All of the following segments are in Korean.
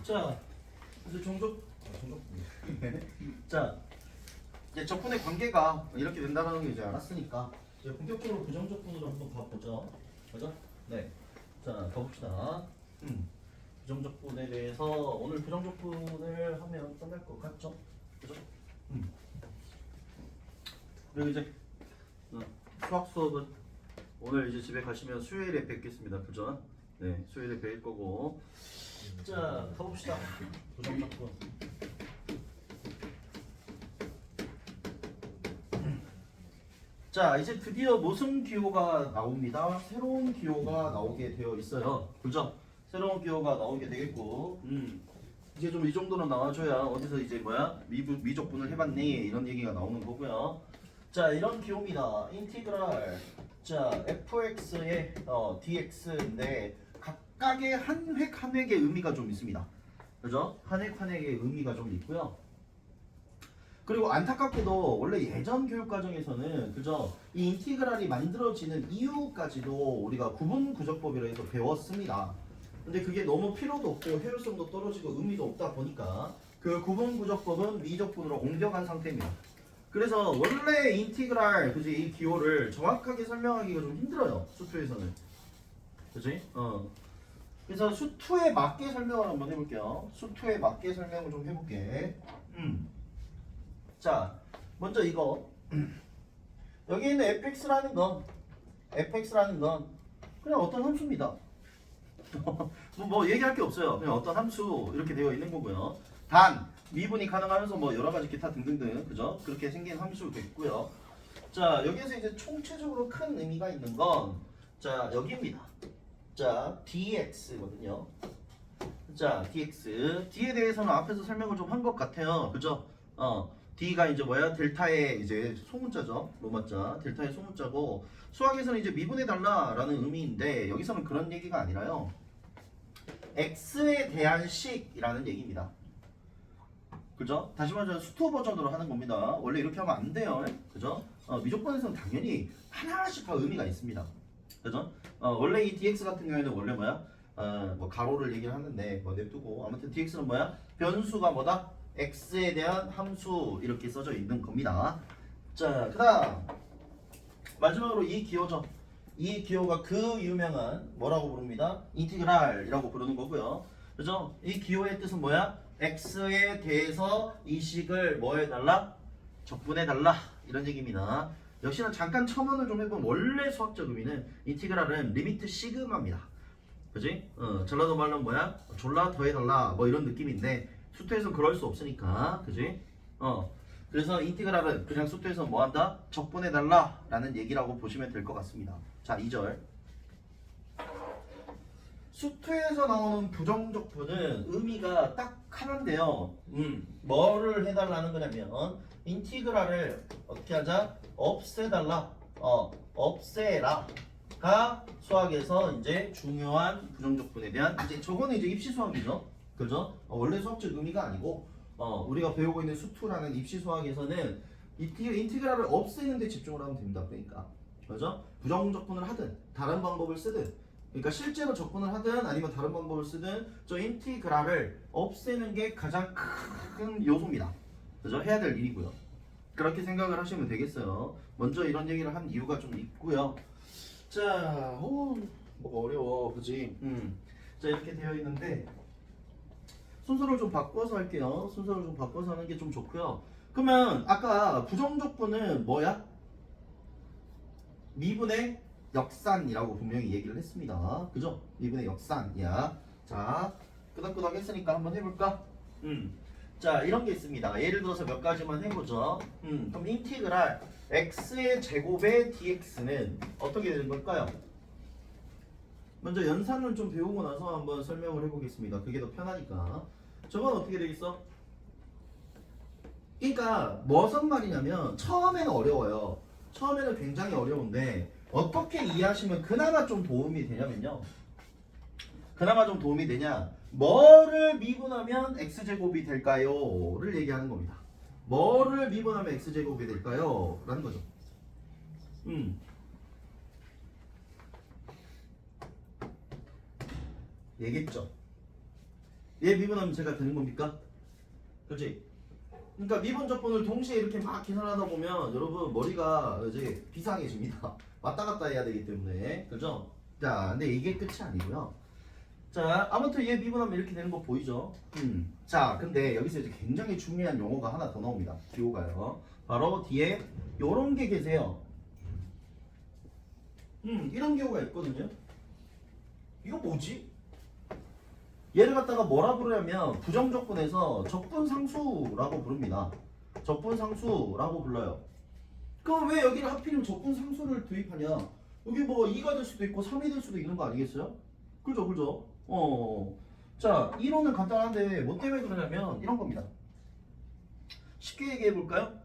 자, 그래서 자, 이제 적분의 관계가 이렇게 된다는 게 이제 알았으니까 이제 본격적으로 부정적분으로 한번 봐보죠. 맞아? 네. 자, 가봅시다. 부정적분에 대해서 오늘 부정적분을 하면 끝날 것 같죠? 그죠? 그리고 이제 수학 수업은 오늘 이제 집에 가시면 수요일에 뵙겠습니다. 그죠? 네, 수요일에 뵐 거고. 자, 가봅시다. 부정적분. 자, 이제 드디어 모순 기호가 나옵니다. 새로운 기호가 나오게 되어 있어요. 그죠? 새로운 기호가 나오게 되겠고, 이제 좀 이 정도는 나와줘야 어디서 이제 뭐야 미적분을 해봤니 이런 얘기가 나오는 거고요. 자, 이런 기호입니다. 인티그랄. 자, fx의 dx인데 각각의 한 획 한 획의 의미가 좀 있습니다. 그죠? 한 획 한 획의 의미가 좀 있고요. 그리고 안타깝게도 원래 예전 교육과정에서는 그죠? 이 인티그랄이 만들어지는 이유까지도 우리가 구분구적법이라 해서 배웠습니다. 근데 그게 너무 필요도 없고 효율성도 떨어지고 의미도 없다 보니까 그 구분구적법은 미적분으로 옮겨간 상태입니다. 그래서 원래 인티그랄 그지 이 기호를 정확하게 설명하기가 좀 힘들어요. 수투에서는. 그지? 그래서 수투에 맞게 설명을 한번 해볼게요. 수투에 맞게 설명을 좀 해볼게. 자, 먼저 이거 여기 있는 fx라는 건 그냥 어떤 함수입니다. 뭐 얘기할 게 없어요. 그냥 어떤 함수 이렇게 되어 있는 거고요. 단 미분이 가능하면서 뭐 여러 가지 기타 등등등 그죠? 그렇게 생긴 함수 됐고요. 자, 여기에서 이제 총체적으로 큰 의미가 있는 건 자, 여기입니다. 자, dx거든요. 자, dx. d에 대해서는 앞에서 설명을 좀 한 것 같아요. 그죠? d가 이제 뭐야? 델타의 이제 소문자죠. 로마자. 델타의 소문자고 수학에서는 이제 미분해 달라라는 의미인데 여기서는 그런 얘기가 아니라요. x에 대한 식이라는 얘기입니다. 그죠? 다시 말해서 수투 버전으로 하는 겁니다. 원래 이렇게 하면 안 돼요. 그죠? 미적분에서는 당연히 하나씩 다 의미가 있습니다. 그죠? 원래 이 dx 같은 경우에는 원래 뭐야? 뭐 가로를 얘기를 하는데 뭐 냅두고 아무튼 dx는 뭐야? 변수가 뭐다? x에 대한 함수 이렇게 써져 있는 겁니다. 자, 그다음 마지막으로 이 기호죠. 이 기호가 그 유명한 뭐라고 부릅니다? 인티그랄이라고 부르는 거고요. 그죠? 이 기호의 뜻은 뭐야? x에 대해서 이 식을 뭐 해달라? 적분해달라 이런 얘기입니다. 역시나 잠깐 첨언을 좀 해본 원래 수학적 의미는 인티그랄은 리미트 시그마입니다. 그지? 전라도 말로 뭐야? 졸라 더해달라 뭐 이런 느낌인데 수투에서는 그럴 수 없으니까 그지? 그래서 인티그랄은 그냥 수투에서 뭐한다? 적분해달라 라는 얘기라고 보시면 될 것 같습니다. 자, 2절 수투에서 나오는 부정적분은 의미가 딱 하나인데요. 뭐를 해달라는 거냐면 인티그랄을 어떻게 하자? 없애달라. 없애라가 수학에서 이제 중요한 부정적분에 대한 이제 저거는 이제 입시 수학이죠. 그죠? 원래 수학적 의미가 아니고 우리가 배우고 있는 수투라는 입시 수학에서는 인티그랄을 없애는 데 집중을 하면 됩니다. 그러니까 그죠? 부정적분을 하든 다른 방법을 쓰든 그러니까 실제로 적분을 하든 아니면 다른 방법을 쓰든 저 인티그랄을 없애는 게 가장 큰 요소입니다. 그죠? 해야 될 일이고요. 그렇게 생각을 하시면 되겠어요. 먼저 이런 얘기를 한 이유가 좀 있고요. 자, 뭐 어려워, 그지? 자, 이렇게 되어 있는데 순서를 좀 바꿔서 할게요. 순서를 좀 바꿔서 하는 게 좀 좋고요. 그러면 아까 부정적분은 뭐야? 미분의 역산이라고 분명히 얘기를 했습니다. 그죠? 미분의 역산이야. 자, 끄덕끄덕 했으니까 한번 해볼까? 자, 이런 게 있습니다. 예를 들어서 몇 가지만 해보죠. 그럼 인티그랄 x의 제곱의 dx는 어떻게 되는 걸까요? 먼저 연산을 좀 배우고 나서 한번 설명을 해보겠습니다. 그게 더 편하니까. 저건 어떻게 되겠어? 그러니까 무슨 말이냐면 처음에는 어려워요. 처음에는 굉장히 어려운데 어떻게 이해하시면 그나마 좀 도움이 되냐면요. 그나마 좀 도움이 되냐? 뭐를 미분하면 x제곱이 될까요? 를 얘기하는 겁니다. 뭐를 미분하면 x제곱이 될까요? 라는 거죠. 얘기했죠. 얘 미분하면 제가 되는 겁니까? 그렇지? 그러니까 미분 적분을 동시에 이렇게 막 계산하다 보면 여러분 머리가 이제 비상해집니다. 왔다 갔다 해야 되기 때문에. 그죠? 자, 근데 이게 끝이 아니고요. 자, 아무튼 얘 미분하면 이렇게 되는 거 보이죠? 자, 근데 여기서 이제 굉장히 중요한 용어가 하나 더 나옵니다. 기호가요. 바로 뒤에 요런 게 계세요. 이런 경우가 있거든요. 이거 뭐지? 얘를 갖다가 뭐라 부르냐면 부정적분에서 적분상수라고 부릅니다. 적분상수라고 불러요. 그럼 왜 여기를 하필이면 적분상수를 도입하냐? 여기 뭐 2가 될 수도 있고 3이 될 수도 있는 거 아니겠어요? 그죠, 그죠? 자, 이론은 간단한데 뭐 때문에 그러냐면 이런 겁니다. 쉽게 얘기해 볼까요?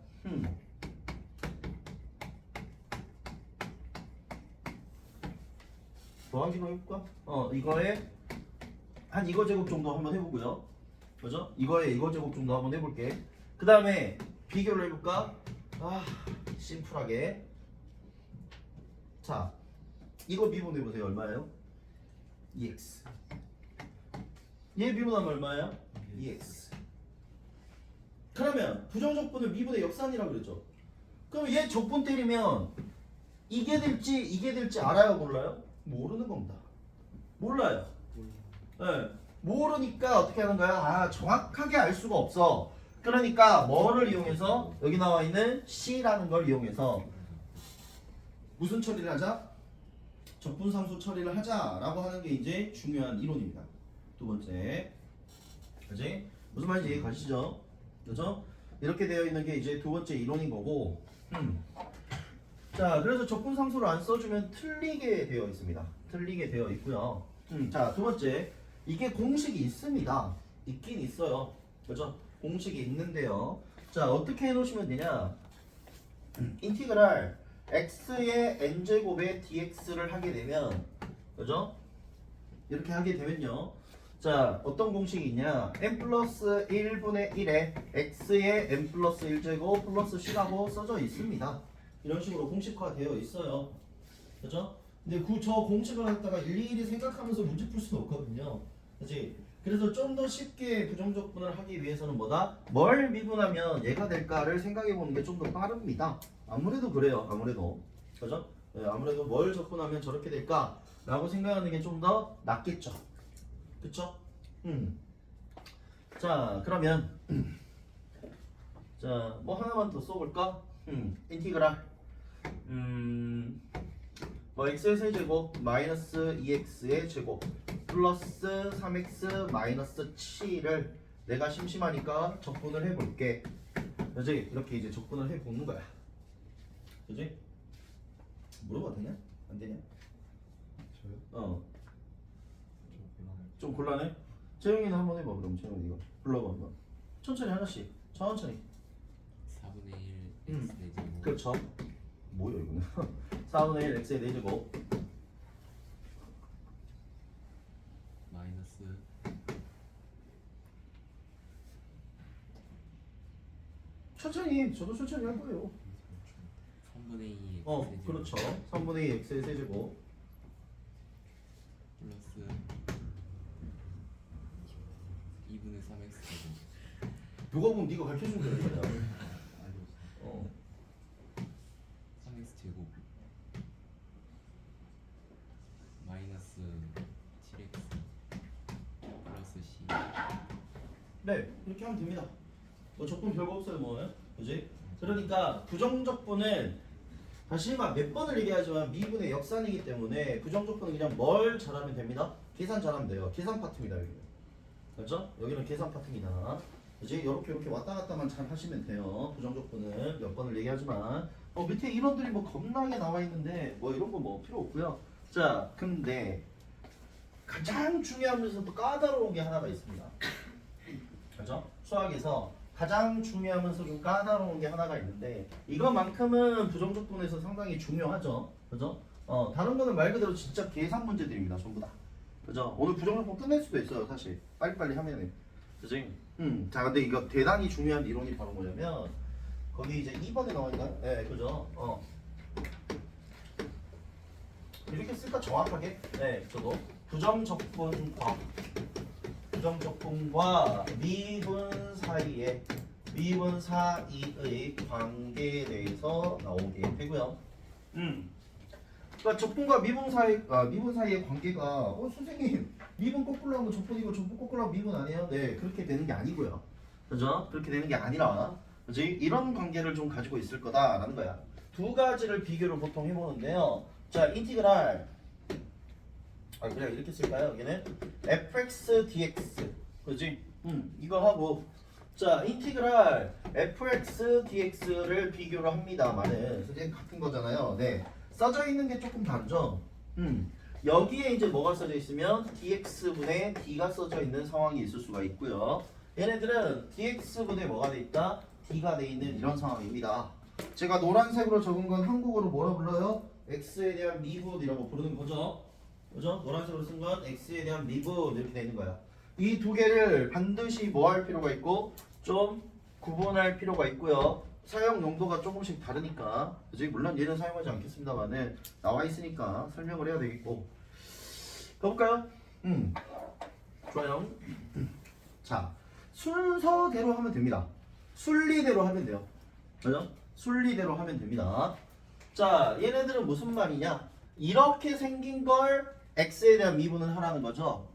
더하기로 해볼까? 이거에 한 이거 제곱 정도 한번 해보고요. 그죠? 이거에 이거 제곱 정도 한번 해볼게. 그 다음에 비교를 해볼까? 심플하게. 자, 이거 미분해보세요. 얼마예요? 2x. 얘 미분하면 얼마예요? 2x. 그러면 부정적분을 미분의 역산이라고 그랬죠. 그럼 얘 적분 때리면 이게 될지 알아요? 몰라요? 모르는 겁니다. 몰라요. 네. 모르니까 어떻게 하는 거야? 정확하게 알 수가 없어. 그러니까 뭐를 이용해서 여기 나와 있는 C라는 걸 이용해서 무슨 처리를 하자? 적분상수 처리를 하자라고 하는 게 이제 중요한 이론입니다. 두 번째. 그지? 무슨 말인지 이해 가시죠? 그죠? 이렇게 되어 있는 게 이제 두 번째 이론인 거고. 자, 그래서 적분상수를 안 써주면 틀리게 되어 있습니다. 틀리게 되어 있고요. 자, 두 번째. 이게 공식이 있습니다. 있긴 있어요. 그죠? 공식이 있는데요. 자, 어떻게 해놓으시면 되냐? 인티그랄 x의 n제곱의 dx를 하게 되면, 그죠? 이렇게 하게 되면요. 자, 어떤 공식이 있냐? n 플러스 1분의 1에 x의 n 플러스 1제곱 플러스 c라고 써져 있습니다. 이런 식으로 공식화되어 있어요. 그죠? 근데 저 공식을 갖다가 일일이 생각하면서 문제 풀 수는 없거든요. 그치? 그래서 좀 더 쉽게 부정적분을 하기 위해서는 뭐다? 뭘 미분하면 얘가 될까를 생각해 보는 게 좀 더 빠릅니다. 아무래도 그래요. 아무래도. 그죠? 네, 아무래도 뭘 적분하면 저렇게 될까? 라고 생각하는 게 좀 더 낫겠죠. 그쵸? 자, 그러면 자, 뭐 하나만 더 써볼까? 인티그랄 뭐 x의 세제곱 마이너스 2x의 제곱 플러스 3x 마이너스 7을 내가 심심하니까 적분을 해볼게. 그지? 이렇게 이제 적분을 해보는 거야. 그지? 물어봐도 되냐? 안 되냐? 저요? 좀 곤란해? 재영이는 한번 해봐. 그럼 재영이 이거 불러봐 한번. 천천히 하나씩. 천천히. 4분의 1 x 내제곱. 그렇죠. 뭐야 이거는? 4분의 1 x의 4제곱 마이너스 천천히. 저도 천천히 할 거예요. 3분의 2 x 내제곱. 그렇죠. 3분의 2 x의 3제곱 플러스 2분의 3x 제곱. 누가 보면 네가 가르쳐준 거야. 진짜. 3x 제곱 마이너스 7x 플러스 c. 네, 이렇게 하면 됩니다. 뭐 적분 별거 없어요, 뭐. 그지? 그러니까 부정적분은 다시 몇 번을 얘기하지만 미분의 역산이기 때문에 부정적분은 그냥 뭘 잘하면 됩니다. 계산 잘하면 돼요. 계산 파트입니다, 여기는. 그렇죠? 여기는 계산 파트입니다. 그지? 이렇게 왔다 갔다만 잘 하시면 돼요. 부정적분은 몇 번을 얘기하지만 밑에 이론들이 뭐 겁나게 나와 있는데 뭐 이런 거 뭐 필요 없고요. 자, 근데 가장 중요하면서도 까다로운 게 하나가 있습니다. 그죠? 수학에서 가장 중요하면서 좀 까다로운 게 하나가 있는데 이거만큼은 부정적분에서 상당히 중요하죠. 그죠? 다른 거는 말 그대로 진짜 계산 문제들입니다. 전부 다. 그죠? 오늘 부정적분 끝낼 수도 있어요. 사실 빨리빨리 하면은. 그지? 자, 근데 이거 대단히 중요한 이론이 바로 뭐냐면 거기 이제 2번에 나와 있나요? 네, 그죠? 이렇게 쓸까 정확하게? 네, 저도 부정적분과 적분과 미분 사이의 관계에 대해서 나오게 되고요. 그러니까 적분과 미분 사이의 관계가 선생님 미분 거꾸로 하면 적분이고 적분 거꾸로 하면 미분 아니에요? 네, 그렇게 되는 게 아니고요. 그죠? 그렇게 되는 게 아니라 그지? 이런 관계를 좀 가지고 있을 거다라는 거야. 두 가지를 비교를 보통 해보는데요. 자, 인티그랄 그냥 이렇게 쓸까요? 여기는 fx dx 그지? 이거 하고 자, 인티그랄 fx dx를 비교를 합니다만은 선생님 같은 거잖아요. 네, 써져 있는 게 조금 다르죠. 여기에 이제 뭐가 써져 있으면 dx분의 d가 써져 있는 상황이 있을 수가 있고요. 얘네들은 dx분의 뭐가 돼 있다? d가 돼 있는 이런 상황입니다. 제가 노란색으로 적은 건 한국어로 뭐라 불러요? x에 대한 미분이라고 부르는 거죠. 그죠? 노란색으로 쓴 건 x에 대한 미분 이렇게 되는 거야. 이 두 개를 반드시 뭐 할 필요가 있고 좀 구분할 필요가 있고요. 사용 용도가 조금씩 다르니까 그지? 물론 얘는 사용하지 않겠습니다만은 나와 있으니까 설명을 해야 되겠고 가볼까요? 좋아요. 자, 순서대로 하면 됩니다. 순리대로 하면 돼요. 그죠? 순리대로 하면 됩니다. 자, 얘네들은 무슨 말이냐? 이렇게 생긴 걸 x에 대한 미분을 하라는 거죠.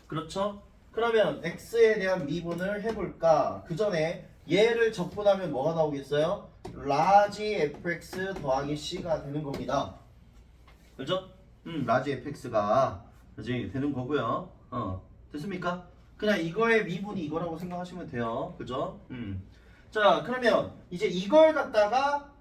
그렇죠? 그러면 x에 대한 미분을 해볼까? 그 전에 얘를 적분하면 뭐가 나오겠어요? 라지 fx 더하기 c가 되는 겁니다. 그죠? 라지 fx가 그지? 되는 거고요. 됐습니까? 그냥 이거의 미분이 이거라고 생각하시면 돼요. 그죠? 자, 그러면 이제 이걸 갖다가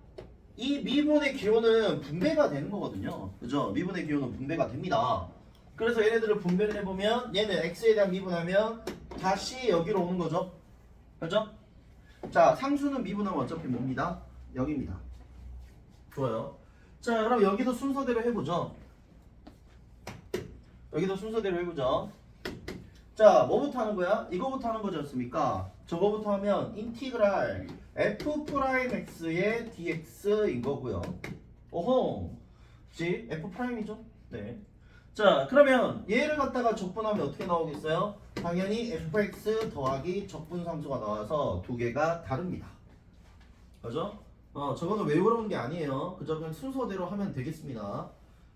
이 미분의 기호는 분배가 되는 거거든요. 그죠? 미분의 기호는 분배가 됩니다. 그래서 얘네들을 분배를 해보면 얘는 x에 대한 미분하면 다시 여기로 오는 거죠. 그죠? 자, 상수는 미분하면 어차피 뭡니다? 0입니다. 좋아요. 자, 그럼 여기도 순서대로 해보죠. 여기도 순서대로 해보죠. 자, 뭐부터 하는 거야? 이거부터 하는 거지 않습니까? 저거부터 하면 인티그랄 f'x의 dx인 거고요. 오호, 그치? f'이죠? 네. 자, 그러면 얘를 갖다가 적분하면 어떻게 나오겠어요? 당연히 fx 더하기 적분상수가 나와서 두 개가 다릅니다. 그죠? 저거는 외우는 게 아니에요. 그죠? 그냥 순서대로 하면 되겠습니다.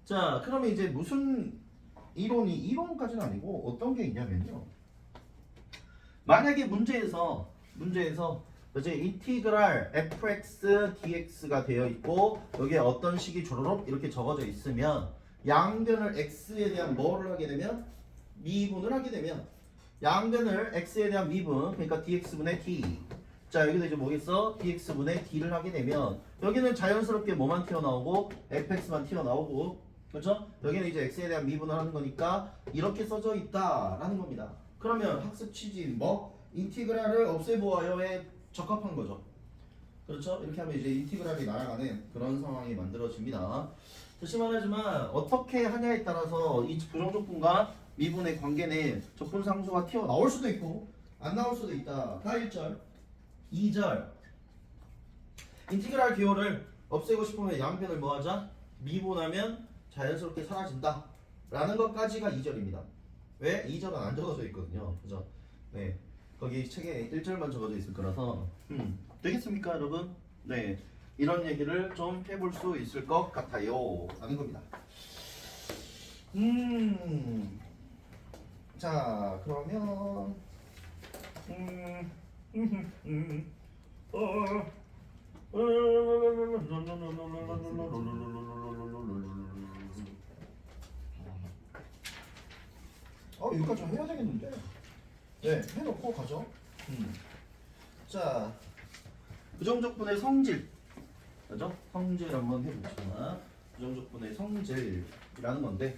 자, 그러면 이제 무슨 이론까지는 아니고 어떤 게 있냐면요. 만약에 문제에서 이제 인티그랄 fx dx가 되어 있고 여기에 어떤 식이 조로록 이렇게 적어져 있으면 양변을 x에 대한 뭐를 하게 되면 미분을 하게 되면 양변을 x에 대한 미분 그러니까 dx분의 d 자 여기도 이제 뭐겠어? dx분의 d를 하게 되면 여기는 자연스럽게 뭐만 튀어나오고 fx만 튀어나오고 그렇죠? 여기는 이제 x에 대한 미분을 하는 거니까 이렇게 써져 있다라는 겁니다. 그러면 학습 취지는 뭐? 인티그랄을 없애보아요에 적합한 거죠. 그렇죠? 이렇게 하면 이제 인티그랄이 날아가는 그런 상황이 만들어집니다. 다시 말하지만 어떻게 하냐에 따라서 이 부정적분과 미분의 관계는 적분상수가 튀어나올 수도 있고 안 나올 수도 있다. 다 1절 2절 인티그랄 기호를 없애고 싶으면 양변을 뭐하자? 미분하면 자연스럽게 사라진다 라는 것까지가 2절입니다. 왜? 2절은 안 적어져 있거든요. 그죠? 네, 거기 책에 1절만 적어져 있을 거라서 되겠습니까 여러분? 네, 이런 얘기를 좀 해볼 수 있을 것 같아요 라는 겁니다. 자 그러면 여기까지 해야 되겠는데. 네, 해놓고 가죠. 자, 부정적분의 성질, 그죠? 성질 한번 해보자. 부정적분의 성질이라는 건데,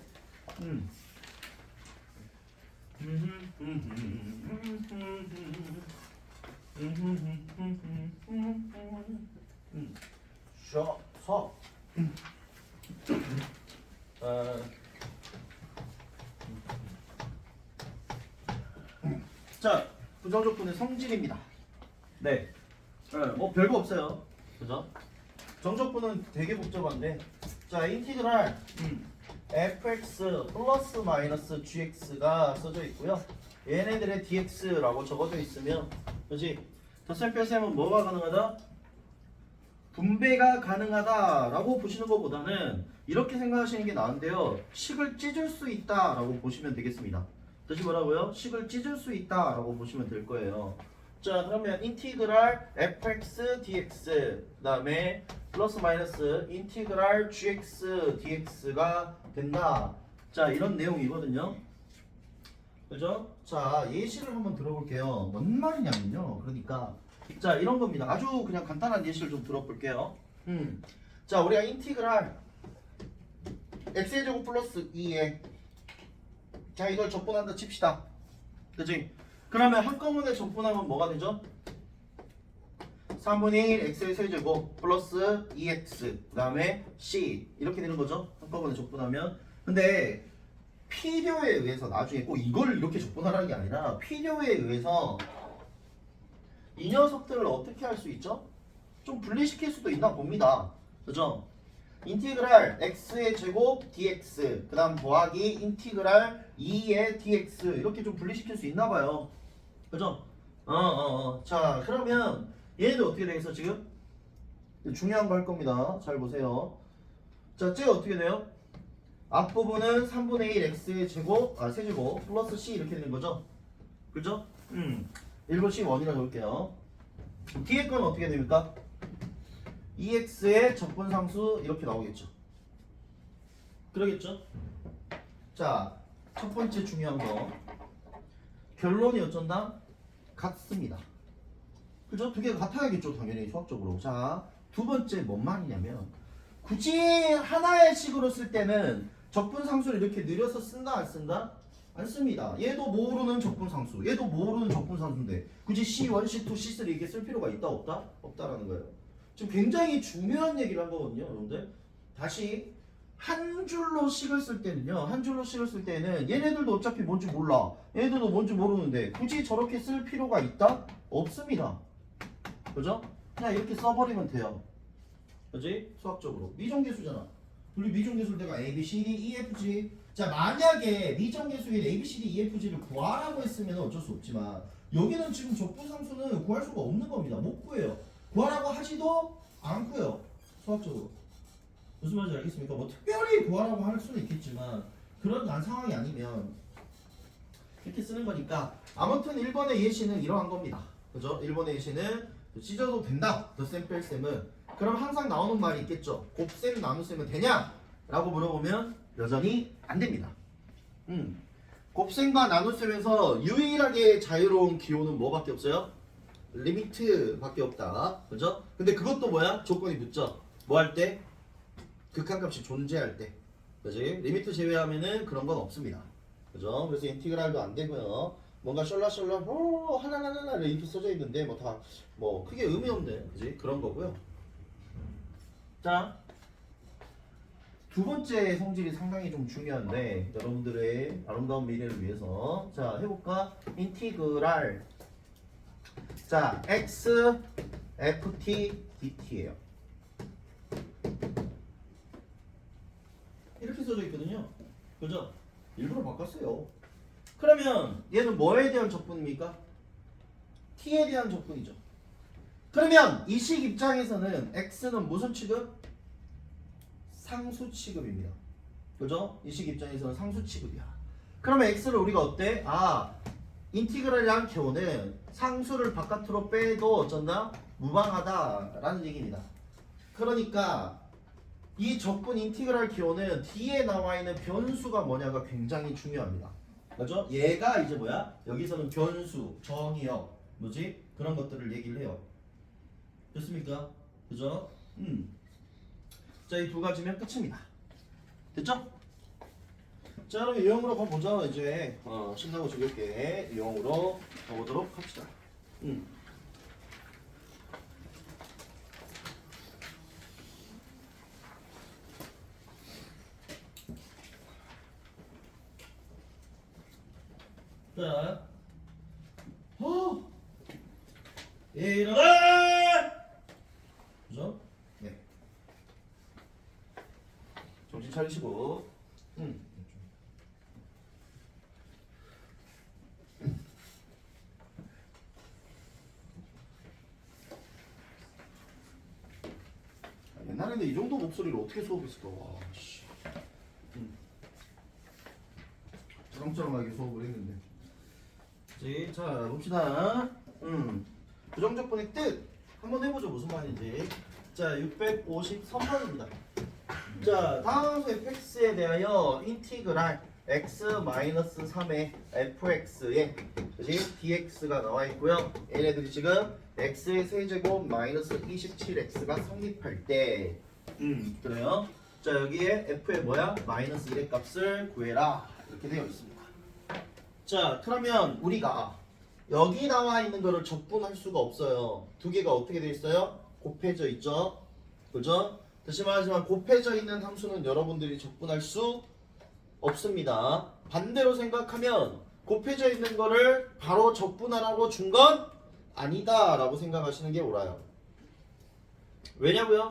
서. 자, 부정적분의 성질입니다. 네. 뭐 별거 없어요. 그죠? 정적분은 되게 복잡한데, 자, 인티그랄 fx 플러스 마이너스 gx가 써져 있고요. 얘네들의 dx라고 적어져 있으면, 그렇지? 덧셈 뺄셈은 뭐가 가능하다? 분배가 가능하다라고 보시는 것보다는 이렇게 생각하시는 게 나은데요. 식을 찢을 수 있다라고 보시면 되겠습니다. 다시 뭐라고요? 식을 찢을 수 있다라고 보시면 될 거예요. 자, 그러면 인티그랄 fx dx 그다음에 플러스 마이너스 인티그랄 gx dx가 된다. 자, 이런 내용이거든요. 그죠? 자, 예시를 한번 들어볼게요. 뭔 말이냐면요. 그러니까 자, 이런 겁니다. 아주 그냥 간단한 예시를 좀 들어볼게요. 자, 우리가 인티그랄 x의 제곱 플러스 2에 자, 이걸 적분한다 칩시다. 그치? 그러면 한꺼번에 적분하면 뭐가 되죠? 3분의 1 x의 세제곱 플러스 2x 그 다음에 c 이렇게 되는 거죠. 한꺼번에 적분하면. 근데 필요에 의해서 나중에 꼭 이걸 이렇게 적분하라는 게 아니라 필요에 의해서 이 녀석들을 어떻게 할 수 있죠? 좀 분리시킬 수도 있나 봅니다. 그죠? 인티그랄 x의 제곱 dx 그 다음 더하기 인티그랄 2의 dx 이렇게 좀 분리시킬 수 있나 봐요. 그죠? 자, 그러면 얘도 어떻게 되겠어 지금? 중요한 거 할 겁니다. 잘 보세요. 자, 쟤 어떻게 돼요? 앞부분은 3분의 1 x의 제곱, 세제곱 플러스 c 이렇게 되는 거죠? 그죠? 1번씩 원이라 적을게요. 뒤에 건 어떻게 됩니까? 2x의 적분상수 이렇게 나오겠죠. 그러겠죠? 자, 첫 번째 중요한 거. 결론이 어쩐다? 같습니다. 그죠? 두 개가 같아야겠죠, 당연히 수학적으로. 자, 두 번째 뭔 말이냐면 굳이 하나의 식으로 쓸 때는 적분상수를 이렇게 늘려서 쓴다 안 쓴다? 안 씁니다. 얘도 모르는 적분상수, 얘도 모르는 적분상수인데 굳이 C1, C2, C3 이렇게 쓸 필요가 있다 없다? 없다라는 거예요. 지금 굉장히 중요한 얘기를 한 거거든요, 여러분들. 다시 한 줄로 식을 쓸 때는요, 한 줄로 식을 쓸 때는 얘네들도 어차피 뭔지 몰라, 얘네들도 뭔지 모르는데 굳이 저렇게 쓸 필요가 있다? 없습니다. 그죠? 그냥 이렇게 써버리면 돼요. 그지? 수학적으로 미정계수잖아. 우리 미정계수를 내가 A, B, C, D, E, F, G. 자, 만약에 미정계수인 A, B, C, D, E, F, G를 구하라고 했으면 어쩔 수 없지만 여기는 지금 적분상수는 구할 수가 없는 겁니다. 못 구해요. 구하라고 하지도 않고요. 수학적으로. 무슨 말인지 알겠습니까? 뭐 특별히 구하라고 할 수는 있겠지만 그런 상황이 아니면 이렇게 쓰는 거니까. 아무튼 1번의 예시는 이러한 겁니다. 그죠? 1번의 예시는 찢어도 된다. 덧셈 뺄셈은. 그럼 항상 나오는 말이 있겠죠. 곱셈 나눗셈은 되냐? 라고 물어보면 여전히 안 됩니다. 곱셈과 나눗셈에서 유일하게 자유로운 기호는 뭐밖에 없어요? 리미트밖에 없다. 그죠? 근데 그것도 뭐야? 조건이 붙죠. 뭐 할 때? 극한값이 존재할 때. 그지? 리미트 제외하면은 그런 건 없습니다. 그죠? 그래서 인티그랄도 안 되고요. 뭔가 셜라셜라 하나하나 이렇게 써져 있는데 뭐 다 뭐 크게 의미 없는, 그지? 그런 거고요. 자, 두 번째 성질이 상당히 좀 중요한데 여러분들의 아름다운 미래를 위해서 자 해볼까? 인티그랄 자 x ft dt예요. 이렇게 써져 있거든요. 그죠? 일부러 바꿨어요. 그러면 얘는 뭐에 대한 적분입니까? t에 대한 적분이죠. 그러면 이 식 입장에서는 x는 무슨 취급? 상수 취급입니다. 그죠? 이 식 입장에서는 상수 취급이야. 그러면 x를 우리가 어때? 인티그랄이란 경우는 상수를 바깥으로 빼도 어쩐다? 무방하다라는 얘기입니다. 그러니까 이 적분 인티그랄 기호는 뒤에 나와 있는 변수가 뭐냐가 굉장히 중요합니다. 그죠? 얘가 이제 뭐야? 여기서는 변수, 정의역, 뭐지? 그런 것들을 얘기를 해요. 됐습니까? 그죠? 자, 이 두 가지면 끝입니다. 됐죠? 자, 그럼 유형으로 가보자. 이제 신나고 즐겁게 유형으로 가보도록 합시다. 자, 일어나! 그죠? 네. 정신 차리시고, 근데 이 정도 목소리를 어떻게 수업했을까? 와, 씨. 쩌렁쩌렁하게 수업을 했는데. 자, 봅시다. 부정적분의 뜻 한번 해보죠. 무슨 말인지. 자, 653번입니다. 자, 다음 함수 fx에 대하여 인티그랄 x-3의 fx에 그지? dx가 나와 있고요. 얘네들이 지금 x의 세제곱 마이너스 27x가 성립할 때 그래요. 자, 여기에 f의 뭐야? 마이너스 1의 값을 구해라. 이렇게 되어 있습니다. 자, 그러면 우리가 여기 나와 있는 거를 적분할 수가 없어요. 두 개가 어떻게 되어 있어요? 곱해져 있죠. 그죠? 다시 말하지만 곱해져 있는 함수는 여러분들이 적분할 수 없습니다. 반대로 생각하면 곱해져 있는 거를 바로 적분하라고 준 건 아니다 라고 생각하시는 게 옳아요. 왜냐고요?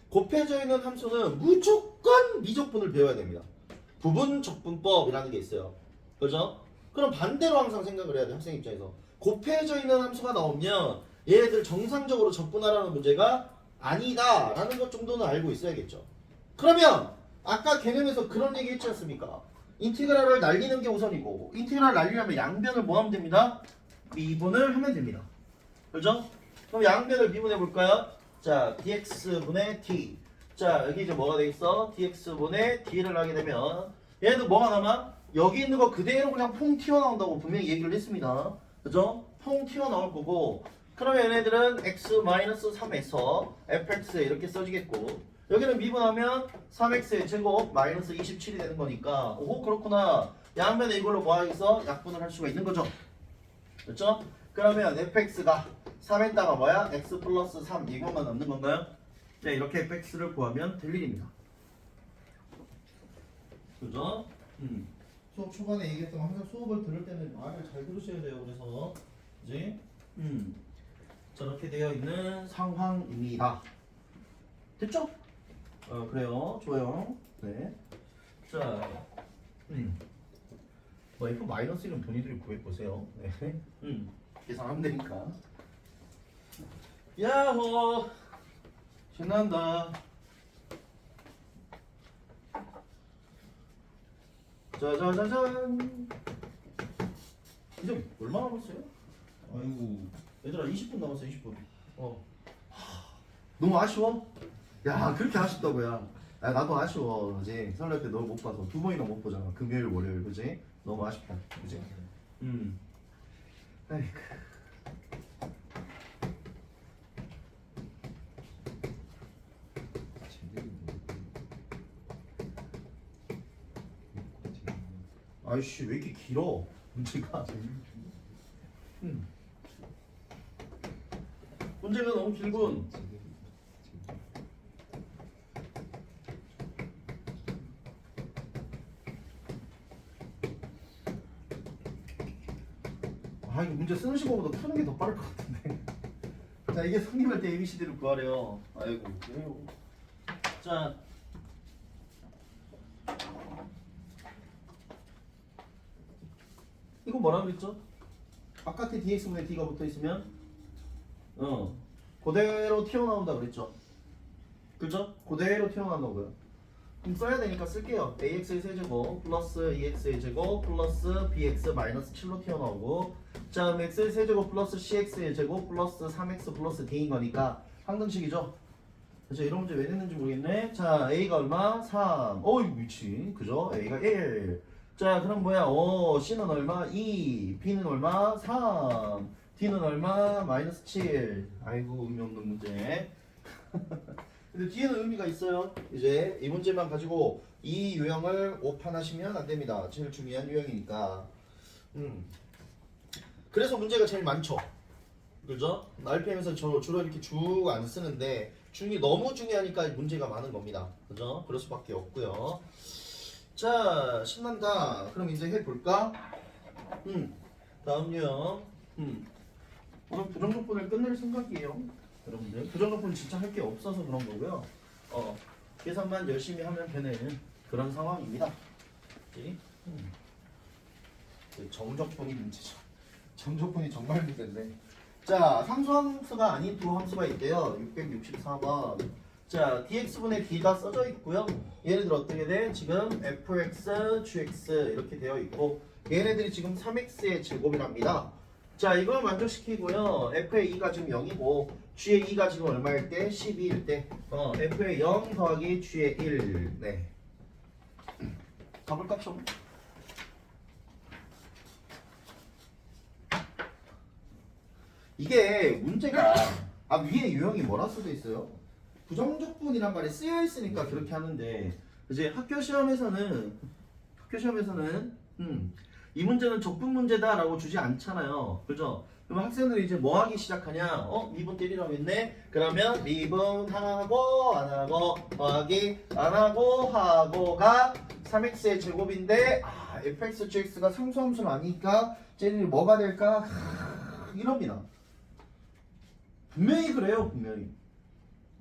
곱해져 있는 함수는 무조건 미적분을 배워야 됩니다. 부분적분법이라는 게 있어요. 그죠? 그럼 반대로 항상 생각을 해야 돼. 학생 입장에서 곱해져 있는 함수가 나오면 얘네들 정상적으로 적분하라는 문제가 아니다 라는 것 정도는 알고 있어야겠죠. 그러면 아까 개념에서 그런 얘기 했지 않습니까? 인티그랄을 날리는 게 우선이고, 인티그랄을 날리려면 양변을 뭐 하면 됩니다? 미분을 하면 됩니다. 그죠? 그럼 양변을 미분해 볼까요? 자, dx분의 d. 자, 여기 이제 뭐가 되겠어? dx분의 d를 하게 되면 얘도 뭐가 남아? 여기 있는 거 그대로 그냥 퐁 튀어나온다고 분명히 얘기를 했습니다. 그죠? 퐁 튀어나올 거고, 그러면 얘네들은 x-3에서 fx에 이렇게 써지겠고, 여기는 미분하면 3x의 제곱 마이너스 27이 되는 거니까, 오, 그렇구나. 양면에 이걸로 뭐 하겠어? 약분을 할 수가 있는 거죠. 그렇죠? 그러면 fx가 3에다가 뭐야? x 플러스 3 이것만 남는 건가요? 네, 이렇게 fx를 구하면 될 일입니다. 그죠? 수업 초반에 얘기했던 거 항상 수업을 들을 때는 말을 잘 들으셔야 돼요. 그래서 그지? 저렇게 되어 있는 상황입니다. 됐죠? 그래요. 좋아요. 네. 자, 뭐 F 마이너스 1은 본인들이 구해보세요. 네. 계산하면 되니까. 야호! 신난다. 짜자자잔. 이제 얼마 남았어요? 아이고, 얘들아 20분 남았어. 20분. 너무 아쉬워? 야, 그렇게 아쉽다고야. 야, 나도 아쉬워. 그지? 설날 때 너 못 봐서 두 번이나 못 보잖아. 금요일, 월요일, 그지? 너무 아쉽다. 그지? 아이고. 아이씨, 왜 이렇게 길어? 문제가. 문제가 너무 길군. 아, 이거 문제 쓰는 시간보다 푸는 게 더 빠를 것 같은데. 자, 이게 성립할 때 ABCD를 구하래요. 아이고, 그래요. 자, 이거 뭐라 그랬죠? 바깥에 dx분의 d가 붙어있으면 그대로 튀어나온다 그랬죠? 그죠? 그대로 튀어나온다고요. 그럼 써야 되니까 쓸게요. ax의 세제곱 플러스 2x의 제곱 플러스 bx 마이너스 7로 튀어나오고, 자, 그럼 x의 세제곱 플러스 cx의 제곱 플러스 3x 플러스 d인 거니까 항등식이죠? 그죠? 이런 문제 왜 냈는지 모르겠네. 자, a가 얼마? 3. 이거 미친. 그죠? a가 1. 자, 그럼 뭐야? c는 얼마? 2. b는 얼마? 3. d는 얼마? 마이너스 7. 아이고, 의미 없는 문제. 근데 뒤에는 의미가 있어요. 이제 이 문제만 가지고 이 유형을 오판하시면 안 됩니다. 제일 중요한 유형이니까. 그래서 문제가 제일 많죠. 그죠? RPM에서 주로 이렇게 쭉 안 쓰는데 너무 중요하니까 문제가 많은 겁니다. 그죠? 그럴 수밖에 없고요. 자, 신난다. 그럼 이제 해볼까? 다음 유형. 오늘 부정적분을 끝낼 생각이에요. 여러분들 부정적분 진짜 할 게 없어서 그런 거고요. 계산만 열심히 하면 되는 그런 상황입니다. 정적분이 문제죠. 정적분이 정말 문제인데. 자, 상수함수가 아닌 두 함수가 있대요. 664번. 자, dx분의 d가 써져 있고요. 얘네들 어떻게 돼? 지금 fx, gx 이렇게 되어 있고 얘네들이 지금 3x의 제곱이랍니다. 자, 이걸 만족시키고요. f의 2가 지금 0이고 g의 2가 지금 얼마일 때? 12일 때 f의 0 더하기 g의 1. 네. 가볼까 좀? 이게 문제가 위에 유형이 뭐라 써져 있어요? 부정적분이란 말이 쓰여 있으니까 그렇게 하는데 이제 학교 시험에서는 이 문제는 적분 문제다라고 주지 않잖아요. 그죠? 그럼 학생들이 이제 뭐 하기 시작하냐? 미분 때리라고 했네? 그러면 미분 하고 안 하고 더하기 안 하고 하고가 3x의 제곱인데 fx, gx가 상수함수는 아니니까 쟤들이 뭐가 될까? 이럽니다. 분명히 그래요, 분명히.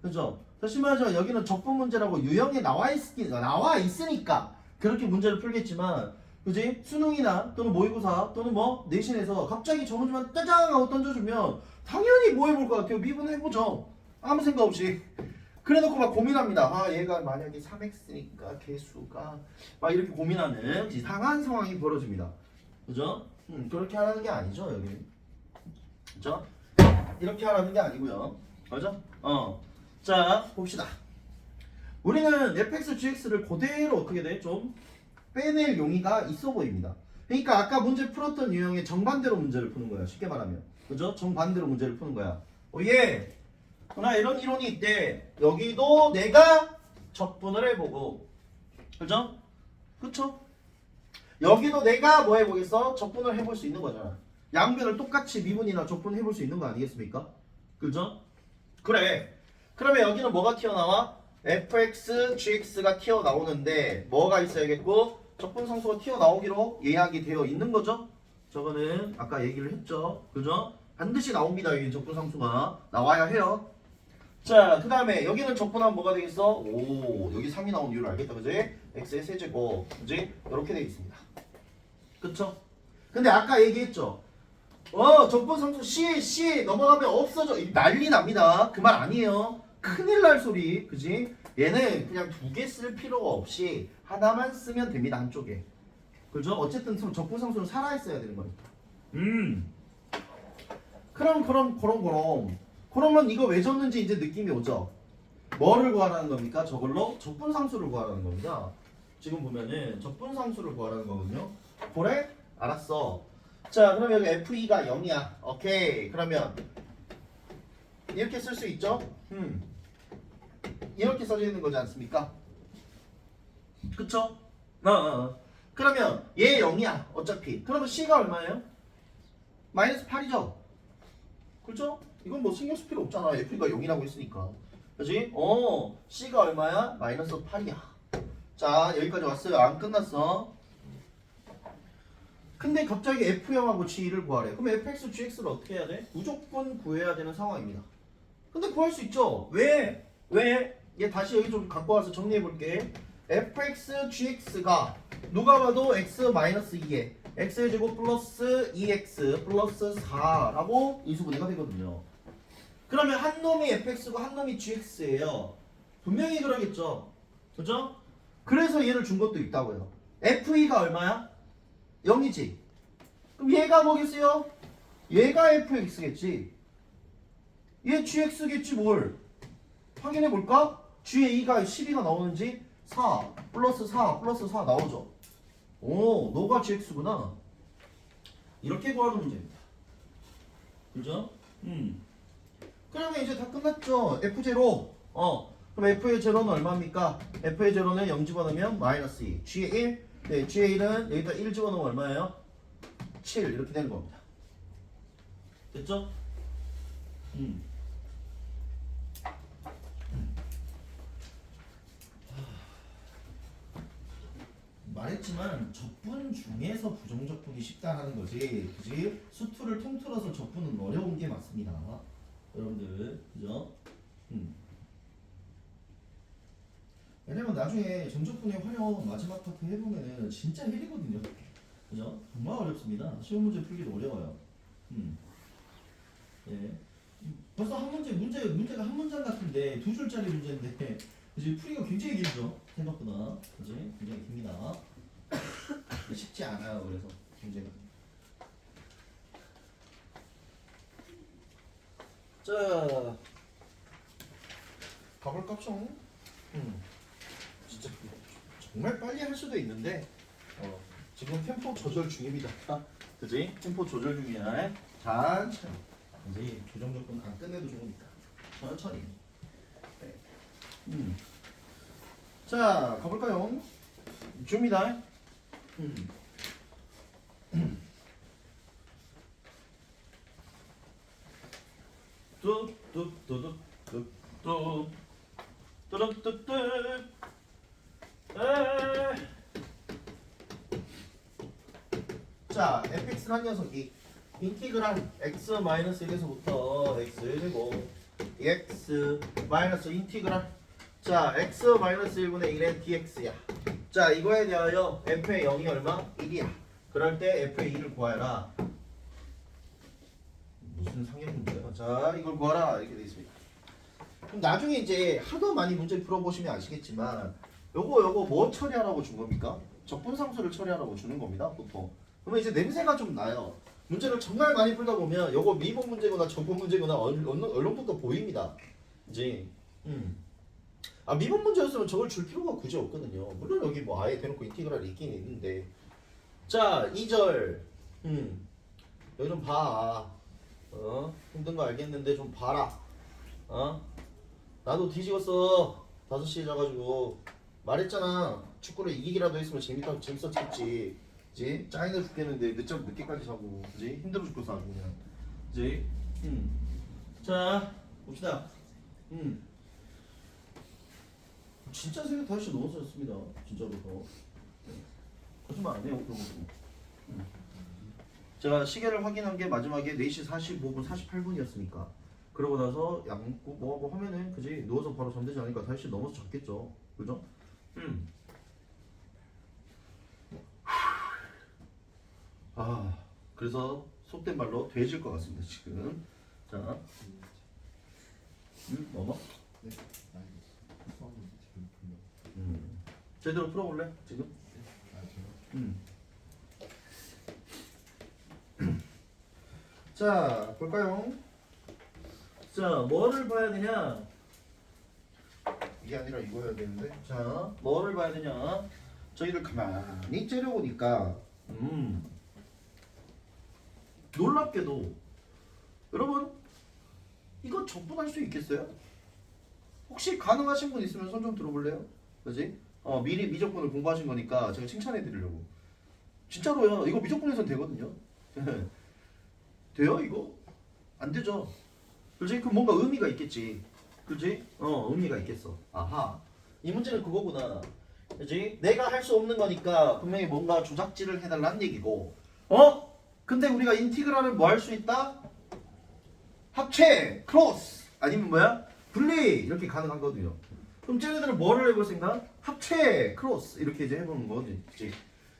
그죠? 다시 말하자면 여기는 적분 문제라고 유형에 나와 있으니까 그렇게 문제를 풀겠지만, 그지? 수능이나 또는 모의고사 또는 뭐 내신에서 갑자기 저 문제만 짜장 하고 던져주면 당연히 뭐 해볼 것 같아요? 미분 해보죠. 아무 생각 없이. 그래놓고 막 고민합니다. 얘가 만약에 3x니까 개수가 막 이렇게 고민하는 이상한 상황이 벌어집니다. 그죠? 그렇게 하라는 게 아니죠, 여기. 그죠? 이렇게 하라는 게 아니고요. 맞아? 자, 봅시다. 우리는 fx, gx를 그대로 어떻게 돼? 좀 빼낼 용의가 있어 보입니다. 그러니까 아까 문제 풀었던 유형의 정반대로 문제를 푸는 거야. 쉽게 말하면. 그죠? 정반대로 문제를 푸는 거야. 예. 그러나 이런 이론이 있대. 여기도 내가 적분을 해보고. 그죠? 그쵸? 여기도 내가 뭐 해보겠어? 적분을 해볼 수 있는 거잖아. 양변을 똑같이 미분이나 적분 해볼 수 있는 거 아니겠습니까? 그죠? 그래. 그러면 여기는 뭐가 튀어나와? fx, gx가 튀어나오는데 뭐가 있어야겠고 적분 상수가 튀어나오기로 예약이 되어 있는 거죠? 저거는 아까 얘기를 했죠. 그죠? 반드시 나옵니다. 여기 적분 상수가 나와야 해요. 자, 그 다음에 여기는 적분하면 뭐가 되겠어? 오, 여기 3이 나온 이유를 알겠다. 그지? x의 세제곱. 그지? 이렇게 되어 있습니다. 그쵸? 근데 아까 얘기했죠. 적분 상수 C 넘어가면 없어져. 난리 납니다. 그 말 아니에요. 큰일 날 소리. 그지? 얘는 그냥 두 개 쓸 필요가 없이 하나만 쓰면 됩니다. 한쪽에. 그죠? 어쨌든 적분 상수는 살아있어야 되는 거니까. 그러면 이거 왜 줬는지 이제 느낌이 오죠? 뭐를 구하라는 겁니까? 저걸로 적분 상수를 구하라는 겁니다. 지금 보면은 적분 상수를 구하라는 거거든요. 그래? 알았어. 자, 그럼 여기 f2가 0이야. 오케이. 그러면 이렇게 쓸 수 있죠? 이렇게 써져 있는 거지 않습니까? 그쵸? 그러면 얘 0이야. 어차피. 그러면 C가 얼마예요? 마이너스 8이죠? 그렇죠? 이건 뭐 신경 쓸 필요 없잖아. F가 0이라고 했으니까. 그지? C가 얼마야? 마이너스 8이야. 자, 여기까지 왔어요. 안 끝났어. 근데 갑자기 F0하고 G를 구하래. 그럼 fx, gx를 어떻게 해야 돼? 무조건 구해야 되는 상황입니다. 근데 구할 수 있죠? 왜? 얘 다시 여기 좀 갖고 와서 정리해 볼게. fx, gx가 누가 봐도 x-2에 x의 제곱 플러스 2x 플러스 4라고 인수분해가 되거든요. 그러면 한 놈이 fx고 한 놈이 gx예요. 분명히 그러겠죠? 그죠? 그래서 얘를 준 것도 있다고요. f2가 얼마야? 0이지. 그럼 얘가 뭐겠어요? 얘가 fx겠지. 얘 gx겠지 뭘. 확인해 볼까? g의 2가 12가 나오는지 4 플러스 4 플러스 4 나오죠. 오, 너가 gx구나. 이렇게 구하는 문제입니다. 그죠? 그러면 이제 다 끝났죠. f0. 그럼 f의 제로는 얼마입니까? f의 제로는 0 집어넣으면 마이너스 2. g의 1. 네, g의 1은 여기다 1 집어넣으면 얼마예요? 7 이렇게 되는 겁니다. 됐죠? 말했지만 적분 중에서 부정적분이 쉽다는 거지. 그지? 수투를 통틀어서 적분은 어려운 게 맞습니다. 여러분들. 그죠? 왜냐면 나중에 정적분의 활용 마지막 파트 해보면은 진짜 헬이거든요. 그죠? 정말 어렵습니다. 시험 문제 풀기도 어려워요. 예. 벌써 한 문제가 한 문장 같은데 두 줄짜리 문제인데 이제 풀이가 굉장히 길죠 생각보다. 그지? 굉장히 깁니다. 쉽지 않아요. 그래서 문제가. 자, 가볼까죠? 진짜 정말 빨리 할 수도 있는데 지금 템포 조절 중입니다. 그지? 템포 조절 중이야. 천천히. 이제 조정 조건 안 끝내도 좋으니까 천천히. 네. 자, 가볼까요? 줍니다. 뚜뚜뚜뚜뚜뚜 뚜뚜뚜뚜 자, fx란 녀석이 인티그랄 x-1에서부터 x제곱 x 마이너스 인티그랄 자 x-1분의 1의 dx야. 자 이거에 대하여 f의 0이 얼마? 1이야. 그럴 때 f의 2를 구하라. 무슨 상형 문제야? 자 이걸 구하라 이렇게 돼 있습니다. 그럼 나중에 이제 하도 많이 문제 풀어보시면 아시겠지만 요거 뭐 처리하라고 준 겁니까? 적분상수를 처리하라고 주는 겁니다 보통. 그러면 이제 냄새가 좀 나요. 문제를 정말 많이 풀다 보면 요거 미분 문제거나 적분 문제거나 얼른부터 보입니다. 이제 아 미분 문제였으면 저걸 줄 필요가 굳이 없거든요. 물론 여기 뭐 아예 대놓고 인티그랄이 있긴 있는데 자 2절 여기 좀 봐. 힘든 거 알겠는데 좀 봐라. 나도 뒤집었어. 5시에 자가지고 말했잖아. 축구를 이기기라도 했으면 재밌었겠지. 그지? 짜증나 죽겠는데 늦잠 늦게까지 자고 그지? 힘들어 죽겠어 아주 그냥. 그지? 자 봅시다. 진짜 새벽 5시 넘었었습니다. 진짜로 더. 거짓말 안 해요 그런 것도. 제가 시계를 확인한 게 마지막에 4시 45분 48분이었으니까 그러고 나서 약 먹고 뭐하고 하면은 그지? 누워서 바로 잠들지 않으니까 5시 넘어서 잤겠죠. 그죠? 아 그래서 속된 말로 돼질 것 같습니다 지금. 자 뭐뭐? 네. 알겠어. 수학 문제 지금 불러. 제대로 풀어볼래 지금? 아 제가. 자 볼까요? 자 뭐를 봐야 되냐? 이게 아니라 이거 해야 되는데. 자 뭐를 봐야 되냐? 저희를 가만히 째려보니까 놀랍게도 여러분 이거 적분할 수 있겠어요? 혹시 가능하신 분 있으면 손 좀 들어볼래요? 그지? 미리 미적분을 공부하신 거니까 제가 칭찬해 드리려고. 진짜로요. 이거 미적분에선 되거든요. 돼요 이거? 안 되죠. 그렇지? 그럼 뭔가 의미가 있겠지. 그렇지? 의미가 있겠어. 아하. 이 문제는 그거구나. 그렇지? 내가 할 수 없는 거니까 분명히 뭔가 조작질을 해달라는 얘기고. 근데 우리가 인티그랄을 뭐 할 수 있다? 합체, 크로스, 아니면 뭐야? 분리 이렇게 가능하거든요. 그럼 쟤네들은 뭐를 해볼 생각? 합체, 크로스 이렇게 이제 해보는 거지. 그치?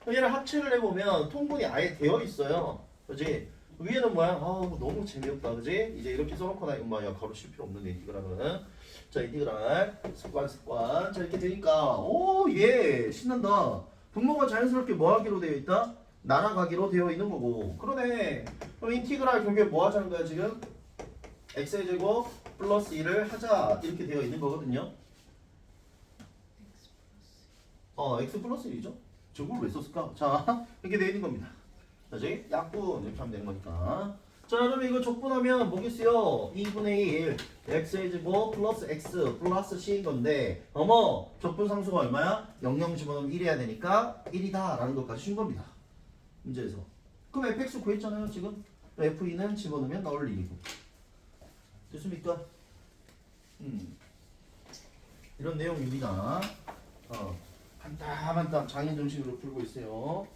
얘를 합체를 해보면 통분이 아예 되어 있어요. 그지? 위에는 뭐야? 너무 재미없다. 그지? 이제 이렇게 써놓거나 엄마야 가로 칠 필요 없는데 인티그랄은. 자 인티그랄 습관. 자 이렇게 되니까 예 신난다. 분모가 자연스럽게 뭐 하기로 되어 있다? 날아가기로 되어 있는 거고. 그러네. 그럼 인티그랄 결국에 뭐 하자는 거야 지금? x의 제곱 플러스 1을 하자 이렇게 되어 있는 거거든요. x 플러스 1이죠. 저걸 왜 썼을까? 자 이렇게 되어 있는 겁니다. 그지? 약분 이렇게 하면 되는 거니까. 자 그러면 이거 적분하면 뭐겠어요? 2분의 1 x의 제곱 플러스 x 플러스 c인 건데 적분상수가 얼마야? 00 집어넣으면 1 해야 되니까 1이다 라는 것까지 준 겁니다. 문제에서. 그럼 fx 구했잖아요 지금. f2는 집어넣으면 넣을 1이고. 됐습니까? 이런 내용입니다. 한땀 장인 정신으로 풀고 있어요.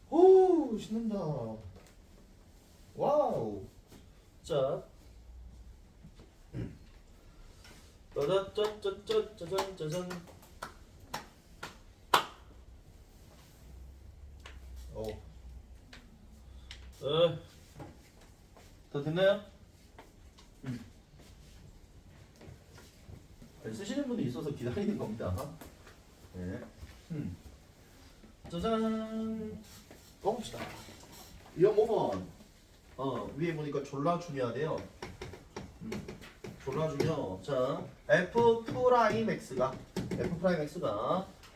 오 신난다. 와우. 자 짜잔 다 됐나요? 쓰시는 분이 있어서 기다리는 겁니다. 네. 짜잔. 가봅시다. 이어 5번. 위에 보니까 졸라 중요하대요. 졸라 중요. 자, F'X가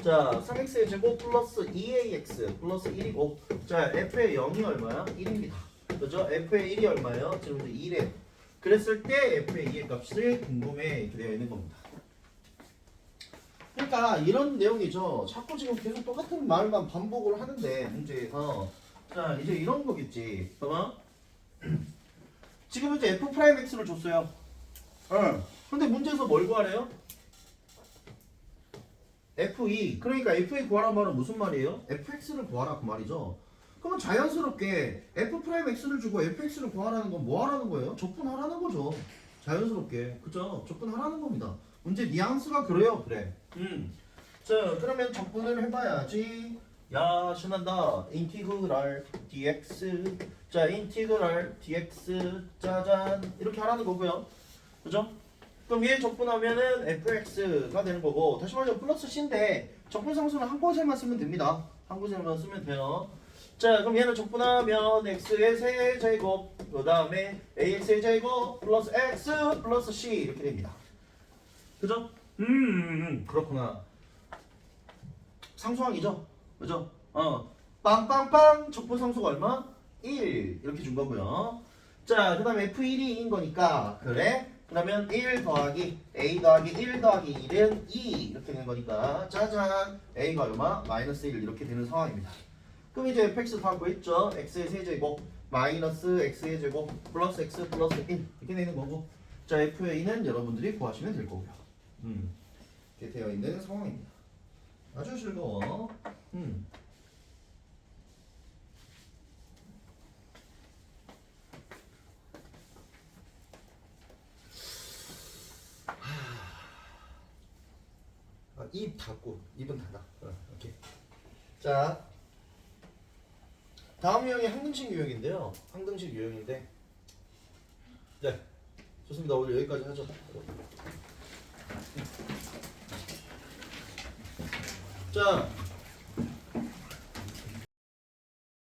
자, 3x의 제곱 플러스 2ax 플러스 1이고 자, f의 0이 얼마야? 1입니다. 그죠? f의 1이 얼마예요? 지금 이제 1에 그랬을 때 f의 2의 값이 궁금해 이렇게 되어 있는 겁니다. 그러니까 이런 내용이죠. 자꾸 지금 계속 똑같은 말만 반복을 하는데 문제에서 자, 이제 이런 거겠지. 봐봐. 지금 이제 f'x를 줬어요. 근데 문제에서 뭘 구하래요? F2 그러니까 F2 구하란 말은 무슨 말이에요? fx를 구하라 그 말이죠. 그러면 자연스럽게 f'x를 주고 fx를 구하라는 건 뭐 하라는 거예요? 적분하라는 거죠. 자연스럽게 그죠? 적분하라는 겁니다. 문제 뉘앙스가 그래요. 그래. 자 그러면 적분을 해봐야지. 야 신난다. 인티그랄 dx 자 인티그랄 dx 짜잔 이렇게 하라는 거고요. 그죠? 그럼 얘 적분하면은 fx가 되는 거고 다시 말해서 플러스 c인데 적분 상수는 한 곳에만 쓰면 됩니다. 한 곳에만 쓰면 돼요. 자 그럼 얘는 적분하면 x의 세제곱 그 다음에 ax의 제곱 플러스 x 플러스 c 이렇게 됩니다. 그죠? 그렇구나. 상수항이죠? 그죠? 빵빵빵 적분 상수가 얼마? 1 이렇게 준 거고요. 자 그 다음에 f1인 거니까 그래? 그러면 1 더하기 a 더하기 1 더하기 1은 2 이렇게 되는 거니까 짜잔 a가 얼마? 마이너스 1 이렇게 되는 상황입니다. 그럼 이제 fx 다 구했죠? x의 세제곱 마이너스 x의 제곱 플러스 x 플러스 1 이렇게 되는 거고 자 f의 2는 여러분들이 구하시면 될 거고요. 이렇게 되어 있는 상황입니다. 아주 즐거워. 입 닫고 입은 닫아. 오케이. 자 다음 유형이 항등식 유형인데요. 항등식 유형인데 네 좋습니다. 오늘 여기까지 하죠. 자